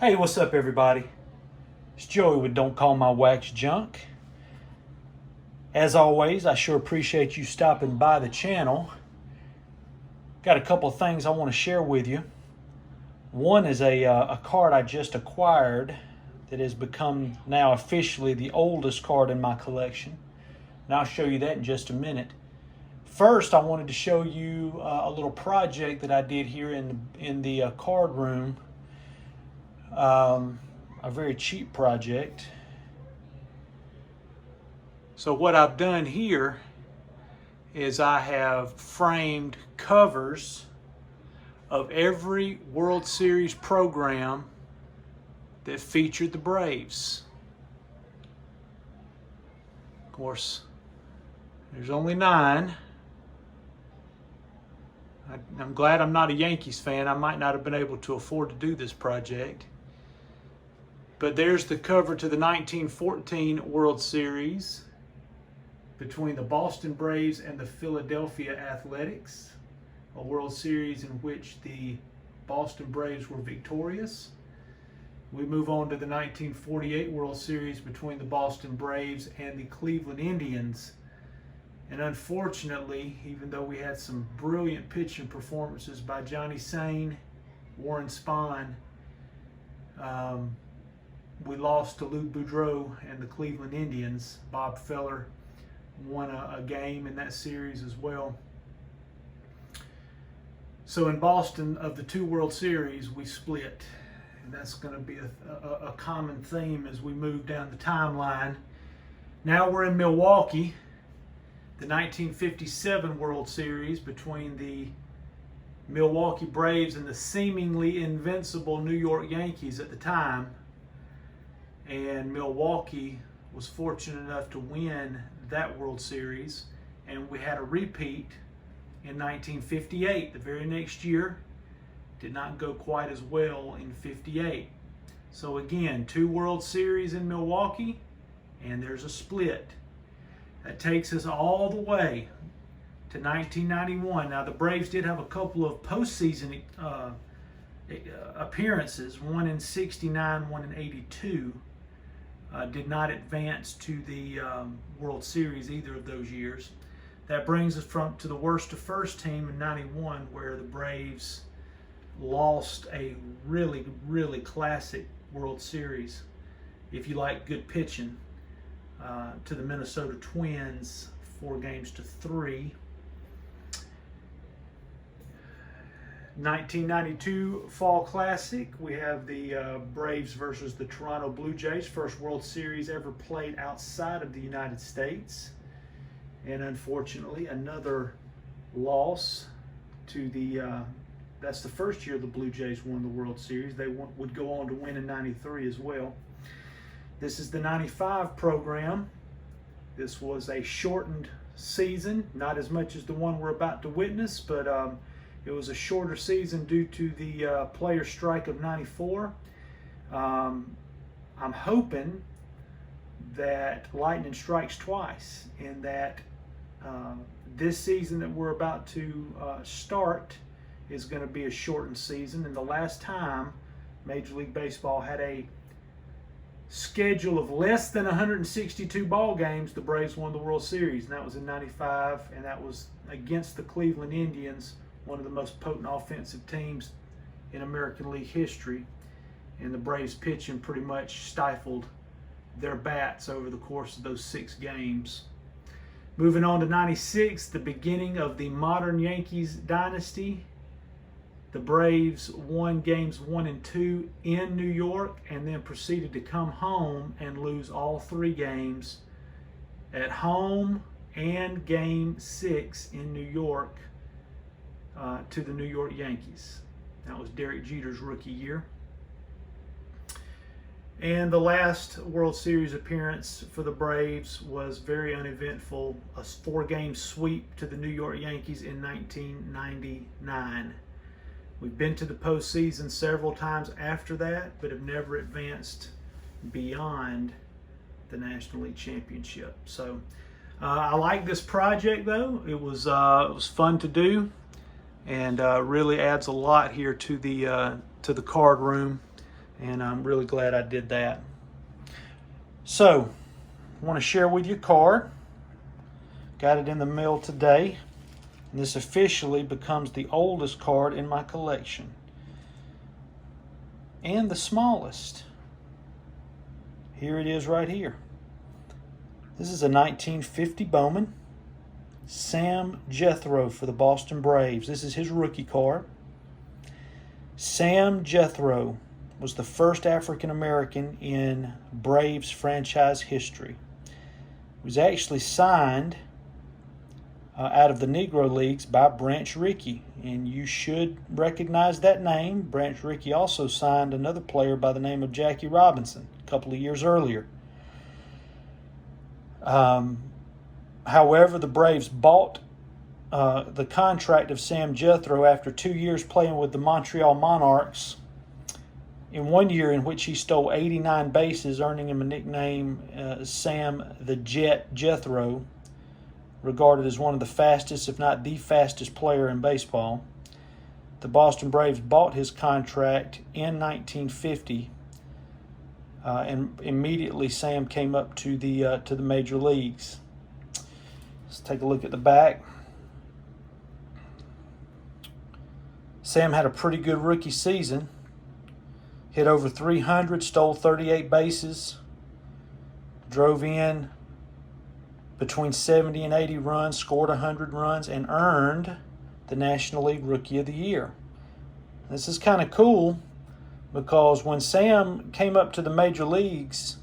Hey, what's up, everybody? It's Joey with Don't Call My Wax Junk. As always, I sure appreciate you stopping by the channel. Got a couple of things I want to share with you. One is a card I just acquired that has become now officially the oldest card in my collection. And I'll show you that in just a minute. First, I wanted to show you a little project that I did here in the card room. A very cheap project. So what I've done here is I have framed covers of every World Series program that featured the Braves. Of course, there's only 9. I'm glad I'm not a Yankees fan. I might not have been able to afford to do this project. But there's the cover to the 1914 World Series between the Boston Braves and the Philadelphia Athletics, a World Series in which the Boston Braves were victorious. We move on to the 1948 World Series between the Boston Braves and the Cleveland Indians. And unfortunately, even though we had some brilliant pitching performances by Johnny Sain, Warren Spahn, we lost to Lou Boudreau and the Cleveland Indians. Bob Feller won a game in that series as well. So in Boston, of the 2 World Series, we split. And that's going to be a common theme as we move down the timeline. Now we're in Milwaukee, the 1957 World Series between the Milwaukee Braves and the seemingly invincible New York Yankees at the time. And Milwaukee was fortunate enough to win that World Series, and we had a repeat in 1958, the very next year. Did not go quite as well in 58. So again, 2 World Series in Milwaukee, and there's a split. That takes us all the way to 1991. Now the Braves did have a couple of postseason appearances, one in 69, one in 82. Did not advance to the World Series either of those years. That brings us to the worst to first team in 91, where the Braves lost a really, really classic World Series, if you like good pitching, to the Minnesota Twins, 4-3. 1992 Fall Classic, we have the Braves versus the Toronto Blue Jays, first World Series ever played outside of the United States. And unfortunately, another loss to that's the first year the Blue Jays won the World Series. They would go on to win in 93 as well. This is the 95 program. This was a shortened season, not as much as the one we're about to witness, but it was a shorter season due to the player strike of 94. I'm hoping that lightning strikes twice, and that this season that we're about to start is going to be a shortened season. And the last time Major League Baseball had a schedule of less than 162 ball games, the Braves won the World Series, and that was in 95, and that was against the Cleveland Indians, one of the most potent offensive teams in American League history. And the Braves pitching pretty much stifled their bats over the course of those 6 games. Moving on to 96, the beginning of the modern Yankees dynasty. The Braves won games 1 and 2 in New York, and then proceeded to come home and lose all 3 games at home and game 6 in New York to the New York Yankees. That was Derek Jeter's rookie year. And the last World Series appearance for the Braves was very uneventful, a 4-game sweep to the New York Yankees in 1999. We've been to the postseason several times after that, but have never advanced beyond the National League Championship. So I like this project, though. It was fun to do, and really adds a lot here to the card room. and I'm really glad I did that. So, I want to share with you a card. Got it in the mail today. And this officially becomes the oldest card in my collection. And the smallest. Here it is right here. This is a 1950 Bowman. Sam Jethro for the Boston Braves. This is his rookie card. Sam Jethro was the first African American in Braves franchise history. He was actually signed out of the Negro Leagues by Branch Rickey, and you should recognize that name. Branch Rickey also signed another player by the name of Jackie Robinson a couple of years earlier. However, the Braves bought the contract of Sam Jethro after 2 years playing with the Montreal Monarchs, in 1 year in which he stole 89 bases, earning him a nickname, Sam the Jet Jethro, regarded as one of the fastest, if not the fastest player in baseball. The Boston Braves bought his contract in 1950, and immediately Sam came up to the major leagues. Let's take a look at the back. Sam had a pretty good rookie season. Hit over 300, stole 38 bases, drove in between 70 and 80 runs, scored 100 runs, and earned the National League Rookie of the Year. This is kind of cool because when Sam came up to the major leagues,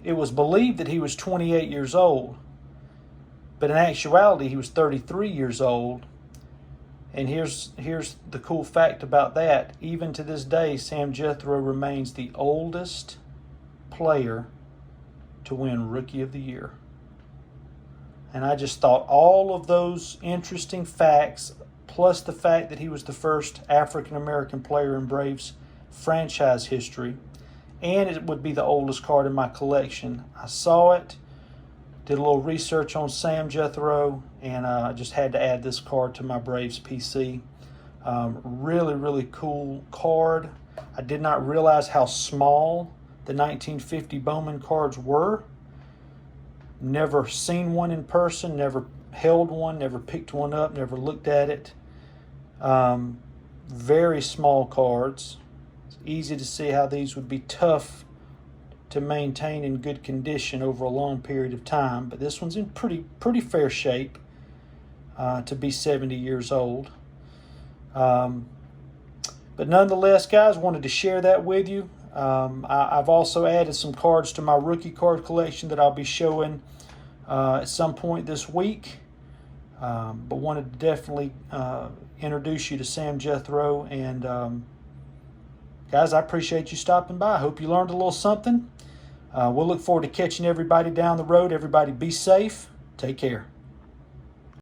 it was believed that he was 28 years old. But in actuality, he was 33 years old. And here's the cool fact about that. Even to this day, Sam Jethro remains the oldest player to win Rookie of the Year. And I just thought all of those interesting facts, plus the fact that he was the first African-American player in Braves franchise history, and it would be the oldest card in my collection. I saw it, did a little research on Sam Jethro, and I just had to add this card to my Braves PC. Really, really cool card. I did not realize how small the 1950 Bowman cards were. Never seen one in person, never held one, never picked one up, never looked at it. Very small cards. It's easy to see how these would be tough to maintain in good condition over a long period of time, but this one's in pretty fair shape to be 70 years old. But nonetheless, guys, wanted to share that with you. I've also added some cards to my rookie card collection that I'll be showing at some point this week. But wanted to definitely introduce you to Sam Jethro. And guys, I appreciate you stopping by. I hope you learned a little something. We'll look forward to catching everybody down the road. Everybody be safe. Take care.